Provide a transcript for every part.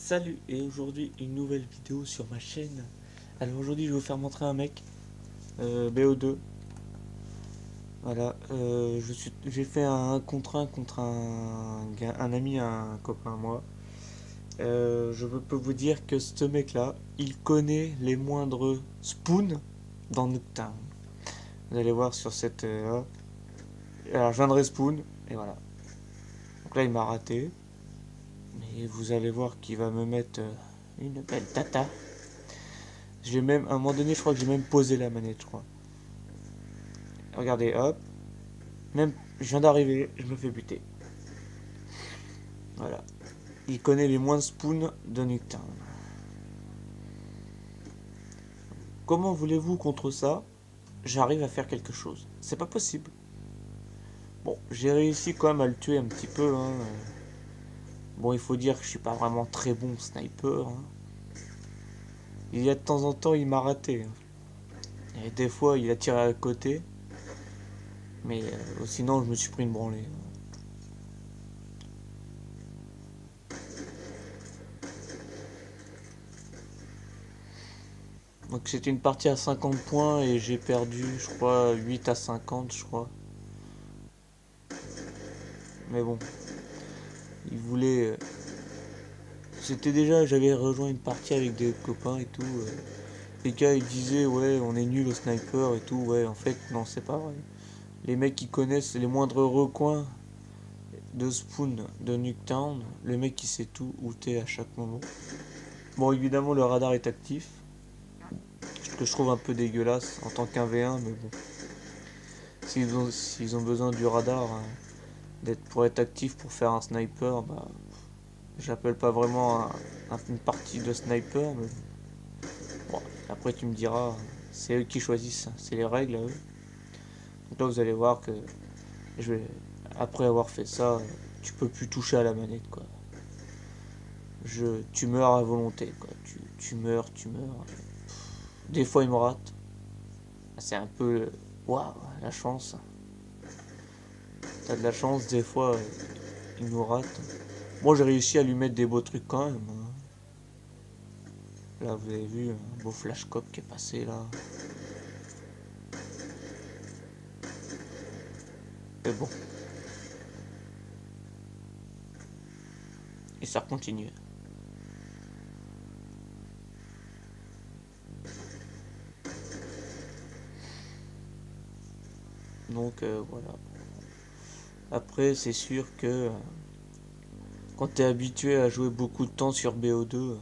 Salut, et aujourd'hui une nouvelle vidéo sur ma chaîne. Alors aujourd'hui je vais vous faire montrer un mec, BO2. Voilà, j'ai fait un contre un contre un ami, un copain à moi. Je peux vous dire que ce mec là, il connaît les moindres spoons dans Nuketown. Vous allez voir sur cette... alors je viens de respawn, et voilà. Donc là il m'a raté, mais vous allez voir qu'il va me mettre une belle tata. J'ai même, à un moment donné, je crois que j'ai même posé la manette, je crois. Regardez, hop. Même, je viens d'arriver, je me fais buter. Voilà. Il connaît les moins de spoons de Nuketown. Comment voulez-vous contre ça, j'arrive à faire quelque chose? C'est pas possible. Bon, j'ai réussi quand même à le tuer un petit peu, hein. Bon, il faut dire que je suis pas vraiment très bon sniper, hein. Il y a de temps en temps, il m'a raté, hein. Et des fois, il a tiré à côté. Mais sinon, je me suis pris une branlée. Donc c'était une partie à 50 points et j'ai perdu, je crois, 8 à 50, je crois. Mais bon, il voulait... C'était déjà, j'avais rejoint une partie avec des copains et tout. Les gars, ils disaient, ouais, on est nul au sniper et tout. Ouais, en fait, non, c'est pas vrai. Les mecs qui connaissent les moindres recoins de spawn de Nuketown, le mec qui sait tout où t'es à chaque moment. Bon, évidemment, le radar est actif. Ce que je trouve un peu dégueulasse en tant qu'un V1, mais bon. S'ils ont besoin du radar, hein, pour être actif pour faire un sniper, bah, j'appelle pas vraiment une partie de sniper, mais bon, après tu me diras, c'est eux qui choisissent, c'est les règles à eux. Donc là vous allez voir que je vais, après avoir fait ça, tu peux plus toucher à la manette quoi. Tu meurs à volonté quoi. Tu meurs, tu meurs. Des fois il me rate. C'est un peu, waouh, la chance. T'as de la chance, des fois il nous rate. Moi j'ai réussi à lui mettre des beaux trucs quand même, hein. Là vous avez vu un beau flash cop qui est passé là. Mais bon. Et ça continue. Donc voilà. Après c'est sûr que quand t'es habitué à jouer beaucoup de temps sur BO2,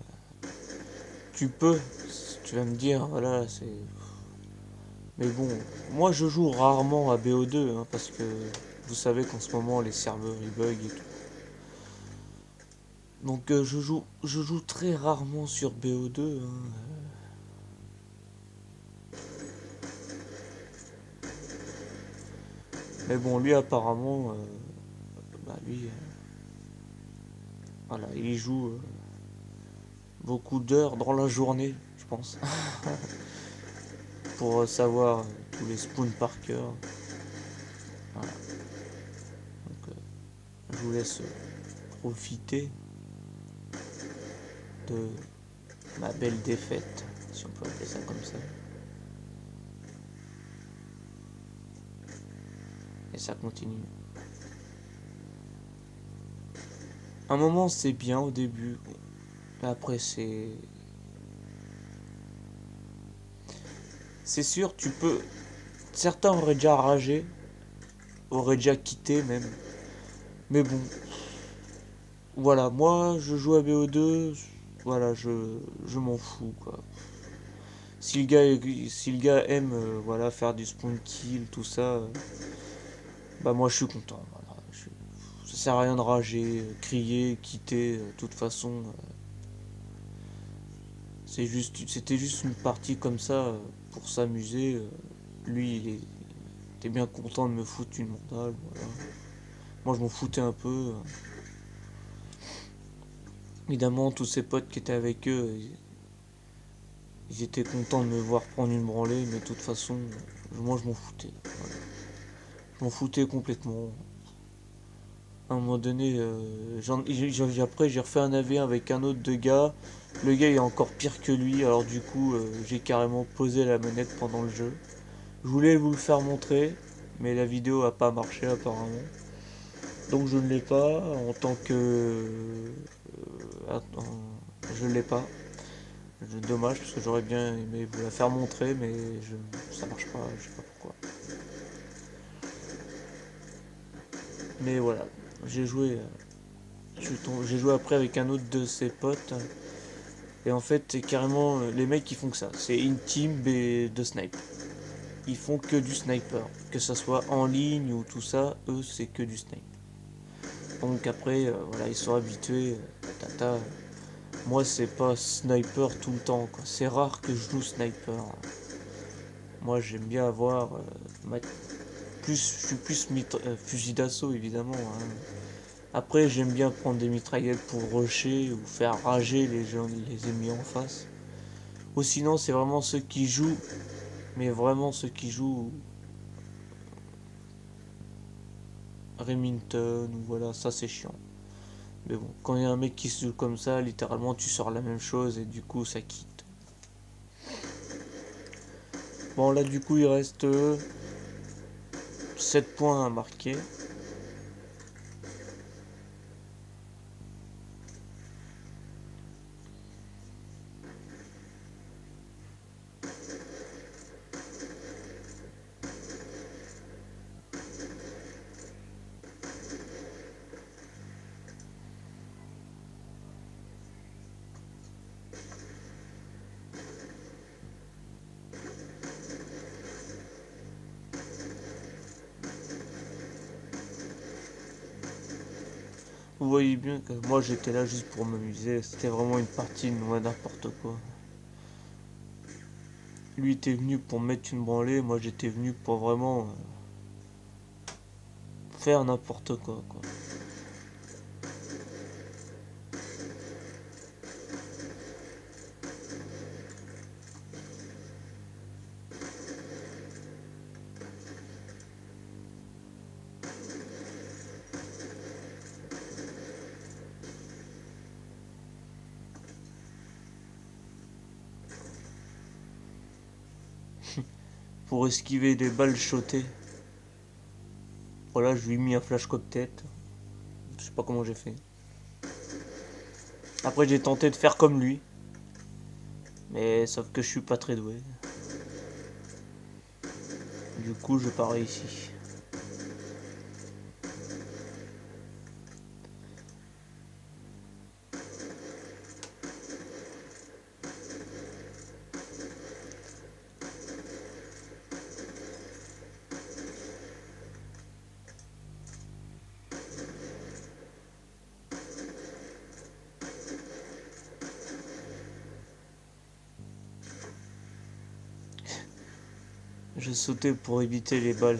tu peux. Tu vas me dire, voilà, c'est... Mais bon, moi je joue rarement à BO2, hein, parce que vous savez qu'en ce moment les serveurs ils bug et tout. Donc je joue très rarement sur BO2, hein. Mais bon, lui apparemment, bah lui, voilà, il y joue beaucoup d'heures dans la journée, je pense, pour savoir tous les spawns par cœur. Voilà. Donc je vous laisse profiter de ma belle défaite, si on peut appeler ça comme ça. Et ça continue. Un moment c'est bien au début, après c'est... C'est sûr, tu peux... Certains auraient déjà ragé, auraient déjà quitté même. Mais bon, voilà, moi je joue à BO2, voilà, je m'en fous quoi. Si le gars aime voilà, faire du spawn kill, tout ça, bah moi je suis content. Voilà. Ça sert à rien de rager, crier, quitter, de toute façon. C'était juste une partie comme ça pour s'amuser. Lui, était bien content de me foutre une mandale. Voilà. Moi, je m'en foutais un peu. Évidemment, tous ses potes qui étaient avec eux, ils étaient contents de me voir prendre une branlée, mais de toute façon, moi, je m'en foutais. Voilà. Je m'en foutais complètement. À un moment donné, après j'ai refait un AV1 avec un autre de gars. Le gars il est encore pire que lui, alors du coup j'ai carrément posé la manette pendant le jeu. Je voulais vous le faire montrer, mais la vidéo a pas marché apparemment. Donc je ne l'ai pas en tant que... je ne l'ai pas. Dommage parce que j'aurais bien aimé vous la faire montrer, mais ça marche pas, je sais pas pourquoi. Mais voilà, j'ai joué, j'ai joué après avec un autre de ses potes. Et en fait, c'est carrément les mecs qui font que ça. C'est une team de snipe. Ils font que du sniper. Que ça soit en ligne ou tout ça, eux c'est que du snipe. Donc après, voilà, ils sont habitués. Tata. Moi c'est pas sniper tout le temps, quoi. C'est rare que je joue sniper. Moi j'aime bien avoir je suis plus fusil d'assaut évidemment, hein. Après j'aime bien prendre des mitraillettes pour rusher ou faire rager les ennemis en face. Ou sinon c'est vraiment ceux qui jouent, mais vraiment ceux qui jouent Remington ou voilà, ça c'est chiant. Mais bon, quand il y a un mec qui se joue comme ça, littéralement tu sors la même chose et du coup ça quitte. Bon là du coup il reste 7 points à marquer. Vous voyez bien que moi j'étais là juste pour m'amuser, c'était vraiment une partie de moi n'importe quoi. Lui était venu pour me mettre une branlée, moi j'étais venu pour vraiment faire n'importe quoi, quoi. Pour esquiver des balles shotées. Voilà, je lui ai mis un flash de tête. Je sais pas comment j'ai fait. Après j'ai tenté de faire comme lui. Mais sauf que je suis pas très doué. Du coup je pas réussi. Je sautais pour éviter les balles.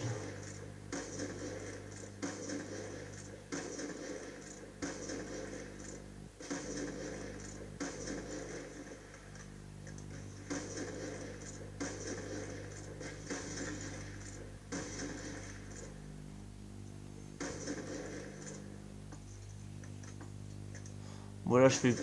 Voilà, je fais